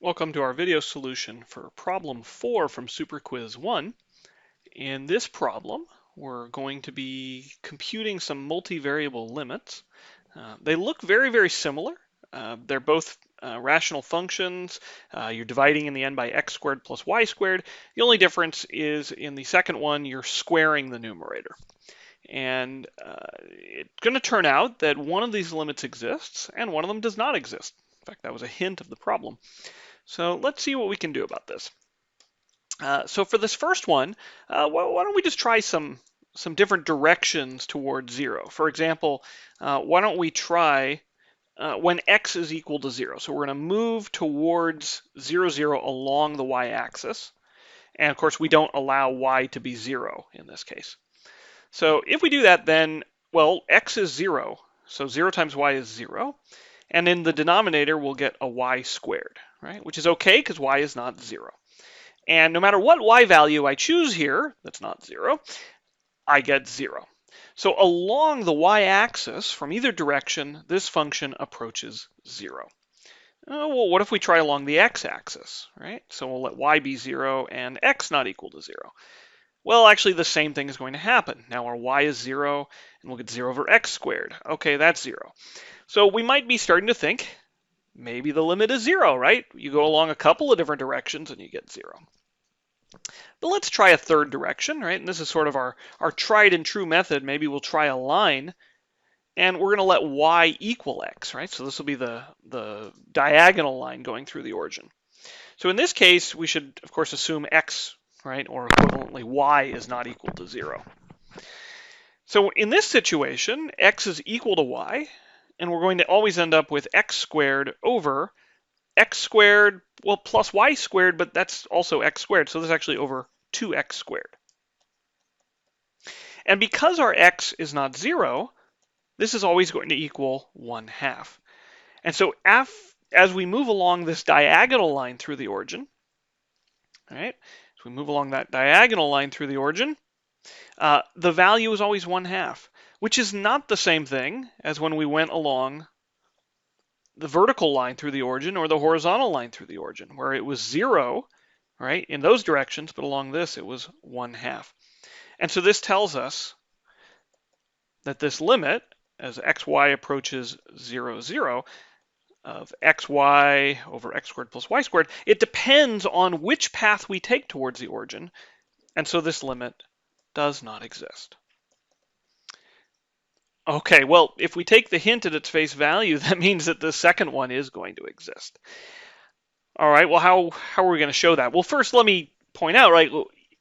Welcome to our video solution for problem 4 from Superquiz 1. In this problem, we're going to be computing some multivariable limits. They look very similar. They're both rational functions. You're dividing in the end by x squared plus y squared. The only difference is in the second one, you're squaring the numerator. And it's going to turn out that one of these limits exists and one of them does not exist. In fact, that was a hint of the problem. So let's see what we can do about this. So for this first one, why don't we just try some different directions towards 0? For example, why don't we try when x is equal to 0. So we're going to move towards 0, 0 along the y-axis. And of course, we don't allow y to be 0 in this case. So if we do that, then, well, x is 0. So 0 times y is 0. And in the denominator, we'll get a y squared, right? Which is okay because y is not 0. And no matter what y value I choose here, that's not 0, I get 0. So along the y-axis, from either direction, this function approaches 0. Well, what if we try along the x-axis, right? So we'll let y be 0 and x not equal to 0. Well, actually, the same thing is going to happen. Now our y is 0, and we'll get 0 over x squared. Okay, that's 0. So we might be starting to think, maybe the limit is 0, right? You go along a couple of different directions and you get 0. But let's try a third direction, right? And this is sort of our tried and true method. Maybe we'll try a line, and we're going to let y equal x, right? So this will be the diagonal line going through the origin. So in this case, we should, of course, assume x, right, or equivalently y is not equal to 0. So in this situation, x is equal to y, and we're going to always end up with x squared over x squared, well, plus y squared, but that's also x squared, so this is actually over 2x squared. And because our x is not 0, this is always going to equal 1/2. And so as we move along this diagonal line through the origin, right, as we move along that diagonal line through the origin, the value is always 1/2, which is not the same thing as when we went along the vertical line through the origin or the horizontal line through the origin, where it was 0, right, in those directions, but along this it was 1/2. And so this tells us that this limit, as xy approaches 0, 0, of xy over x squared plus y squared, it depends on which path we take towards the origin, and so this limit does not exist. Okay, well, if we take the hint at its face value, that means that the second one is going to exist. All right, well, how are we going to show that? Well, first, let me point out, right,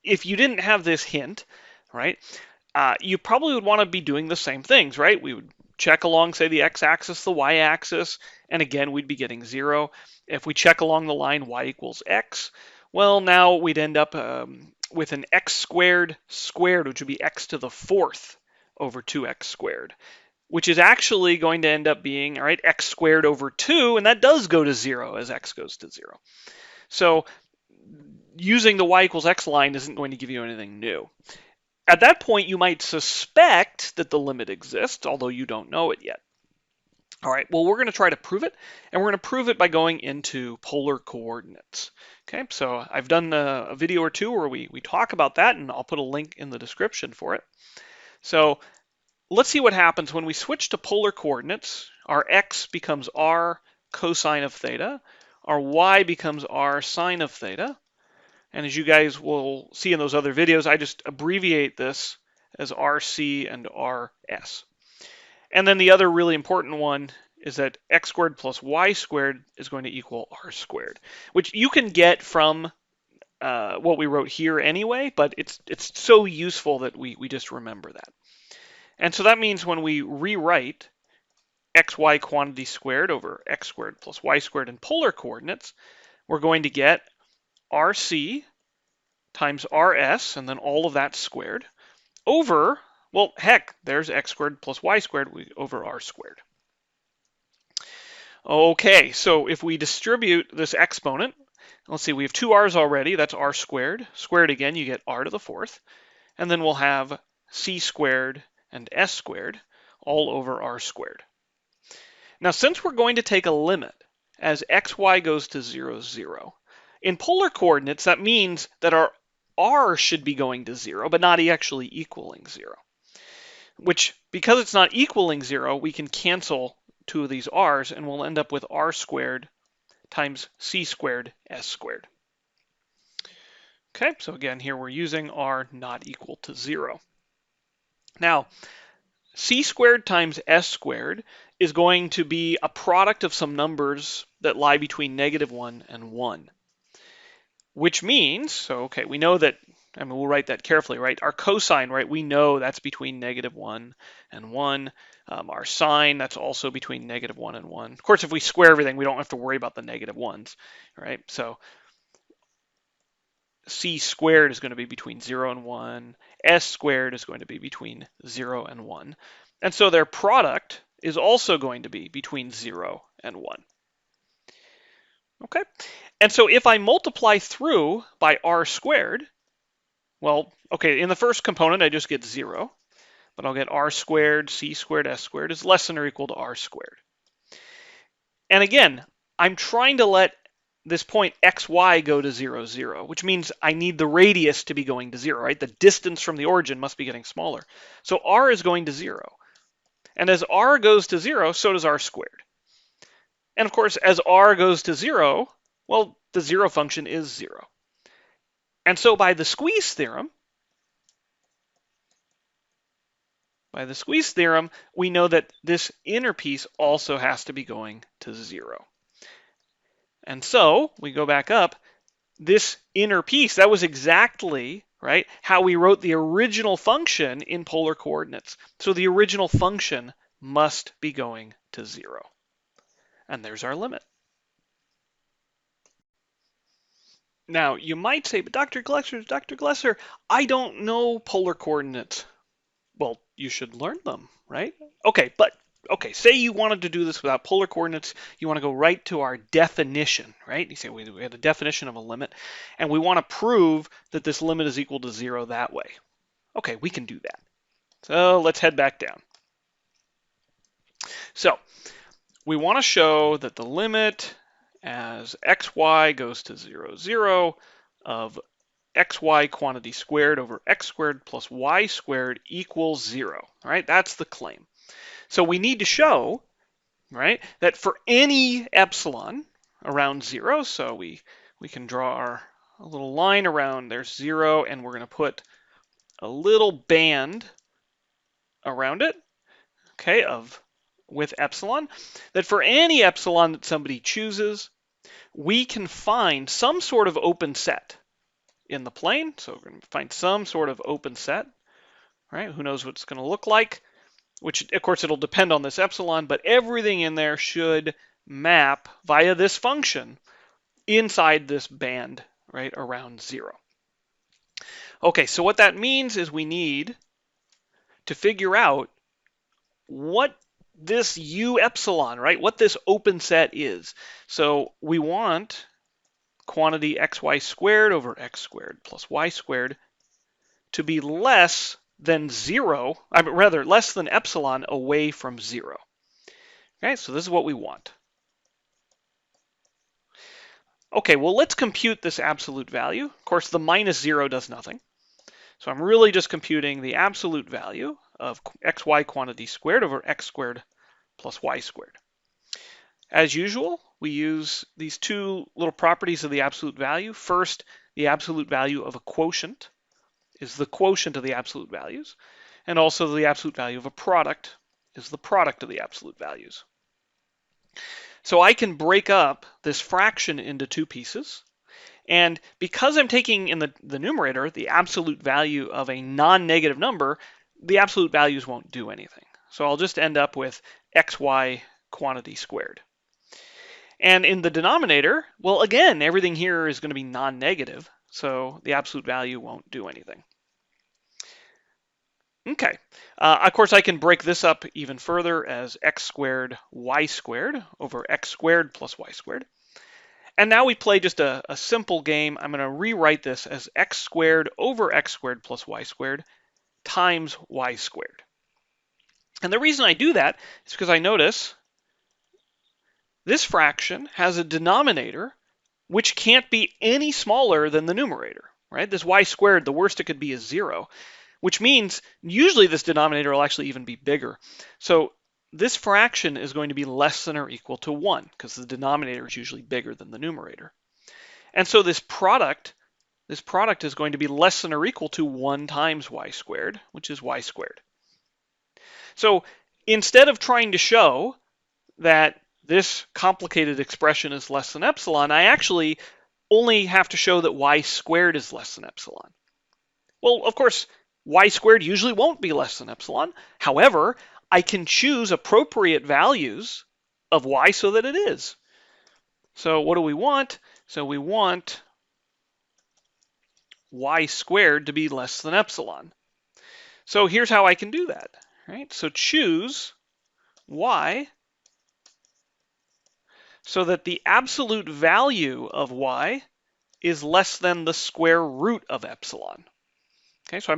if you didn't have this hint, right, you probably would want to be doing the same things, right? We would check along, say, the x-axis, the y-axis, and again, we'd be getting 0. If we check along the line y equals x, well, now we'd end up with an x squared, which would be x to the 4th over 2x squared, which is actually going to end up being, all right, x squared over 2, and that does go to 0 as x goes to 0. So using the y equals x line isn't going to give you anything new. At that point, you might suspect that the limit exists, although you don't know it yet. All right, well, we're going to try to prove it, and we're going to prove it by going into polar coordinates. Okay, so I've done a video or two where we talk about that, and I'll put a link in the description for it. So let's see what happens when we switch to polar coordinates. Our x becomes r cosine of theta. Our y becomes r sine of theta. And as you guys will see in those other videos, I just abbreviate this as RC and RS. And then the other really important one is that x squared plus y squared is going to equal r squared, which you can get from what we wrote here anyway, but it's so useful that we just remember that. And so that means when we rewrite xy quantity squared over x squared plus y squared in polar coordinates, we're going to get RC times RS, and then all of that squared, over, well, heck, there's x squared plus y squared over r squared. Okay, so if we distribute this exponent, let's see, we have two r's already, that's r squared. Squared again, you get r to the 4th. And then we'll have c squared and s squared all over r squared. Now, since we're going to take a limit as xy goes to 0, 0. In polar coordinates, that means that our r should be going to 0, but not actually equaling 0. Which, because it's not equaling 0, we can cancel two of these r's, and we'll end up with r squared times c squared s squared. Okay, so again, here we're using r not equal to 0. Now, c squared times s squared is going to be a product of some numbers that lie between -1 and 1. Which means, so okay, we know that, I mean, we'll write that carefully, right? Our cosine, right, we know that's between -1 and 1. Our sine, that's also between -1 and 1. Of course, if we square everything, we don't have to worry about the negative ones, right? So c squared is going to be between 0 and 1. S squared is going to be between 0 and 1. And so their product is also going to be between 0 and 1. Okay? And so if I multiply through by r squared, well, okay, in the first component, I just get 0. But I'll get r squared, c squared, s squared is less than or equal to r squared. And again, I'm trying to let this point xy go to 0, 0, which means I need the radius to be going to 0, right? The distance from the origin must be getting smaller. So r is going to 0. And as r goes to 0, so does r squared. And of course, as r goes to 0, well, the 0 function is 0. And so by the squeeze theorem, we know that this inner piece also has to be going to 0. And so we go back up, this inner piece, that was exactly, right, how we wrote the original function in polar coordinates. So the original function must be going to 0. And there's our limit. Now, you might say, but Dr. Glesser, I don't know polar coordinates. Well, you should learn them, right? Okay, say you wanted to do this without polar coordinates. You want to go right to our definition, right? You say we had a definition of a limit, and we want to prove that this limit is equal to 0 that way. Okay, we can do that. So let's head back down. So we want to show that the limit as xy goes to 0, 0 of xy quantity squared over x squared plus y squared equals 0. All right, that's the claim. So we need to show, right, that for any epsilon around 0, so we can draw a little line around, there's 0, and we're going to put a little band around it, okay, with epsilon, that for any epsilon that somebody chooses, we can find some sort of open set in the plane. So we're going to find some sort of open set, right? Who knows what it's going to look like, which of course it'll depend on this epsilon, but everything in there should map via this function inside this band, right, around 0. Okay, so what that means is we need to figure out what this u epsilon, right, what this open set is. So we want quantity xy squared over x squared plus y squared to be less than 0, rather less than epsilon away from 0. Okay, so this is what we want. Okay, well, let's compute this absolute value. Of course, the minus 0 does nothing. So I'm really just computing the absolute value of xy quantity squared over x squared plus y squared. As usual, we use these two little properties of the absolute value. First, the absolute value of a quotient is the quotient of the absolute values, and also the absolute value of a product is the product of the absolute values. So I can break up this fraction into two pieces, and because I'm taking in the numerator the absolute value of a non-negative number, the absolute values won't do anything. So I'll just end up with xy quantity squared. And in the denominator, well, again, everything here is going to be non-negative, so the absolute value won't do anything. Okay, of course I can break this up even further as x squared y squared over x squared plus y squared. And now we play just a simple game. I'm going to rewrite this as x squared over x squared plus y squared times y squared. And the reason I do that is because I notice this fraction has a denominator which can't be any smaller than the numerator, right? This y squared, the worst it could be is 0, which means usually this denominator will actually even be bigger. So this fraction is going to be less than or equal to 1 because the denominator is usually bigger than the numerator. And so this product is going to be less than or equal to 1 times y squared, which is y squared. So instead of trying to show that this complicated expression is less than epsilon, I actually only have to show that y squared is less than epsilon. Well, of course, y squared usually won't be less than epsilon. However, I can choose appropriate values of y so that it is. So what do we want? So we want y squared to be less than epsilon. So here's how I can do that, right? So choose y so that the absolute value of y is less than the square root of epsilon. Okay, so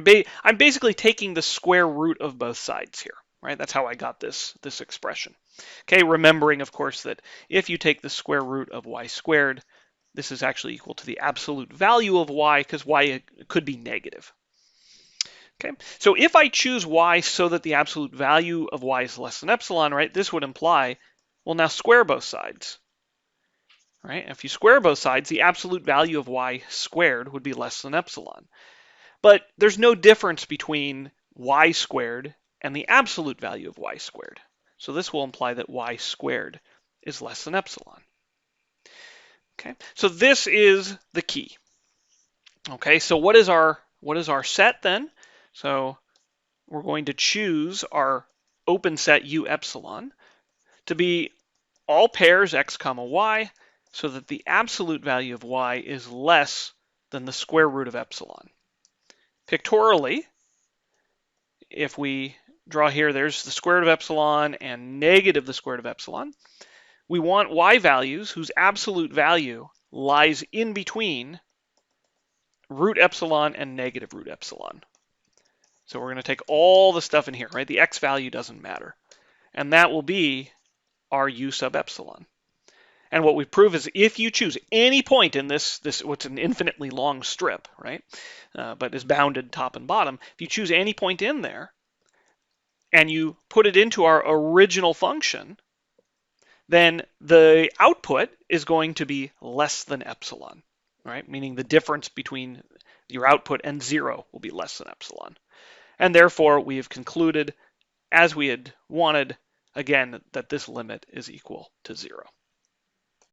I'm basically taking the square root of both sides here, right? That's how I got this expression. Okay, remembering, of course, that if you take the square root of y squared, this is actually equal to the absolute value of y because y could be negative. Okay, so if I choose y so that the absolute value of y is less than epsilon, right, this would imply, well, now square both sides. Right? If you square both sides, the absolute value of y squared would be less than epsilon. But there's no difference between y squared and the absolute value of y squared. So this will imply that y squared is less than epsilon. Okay, so this is the key. Okay, so what is our set then? So we're going to choose our open set u epsilon to be all pairs x comma y, so that the absolute value of y is less than the square root of epsilon. Pictorially, if we draw here, there's the square root of epsilon and negative the square root of epsilon. We want y values whose absolute value lies in between root epsilon and negative root epsilon. So we're going to take all the stuff in here, right? The x value doesn't matter. And that will be our u sub epsilon. And what we prove is if you choose any point in this what's an infinitely long strip, right, but is bounded top and bottom, if you choose any point in there and you put it into our original function, then the output is going to be less than epsilon, right? Meaning the difference between your output and 0 will be less than epsilon. And therefore, we have concluded, as we had wanted, again, that this limit is equal to 0.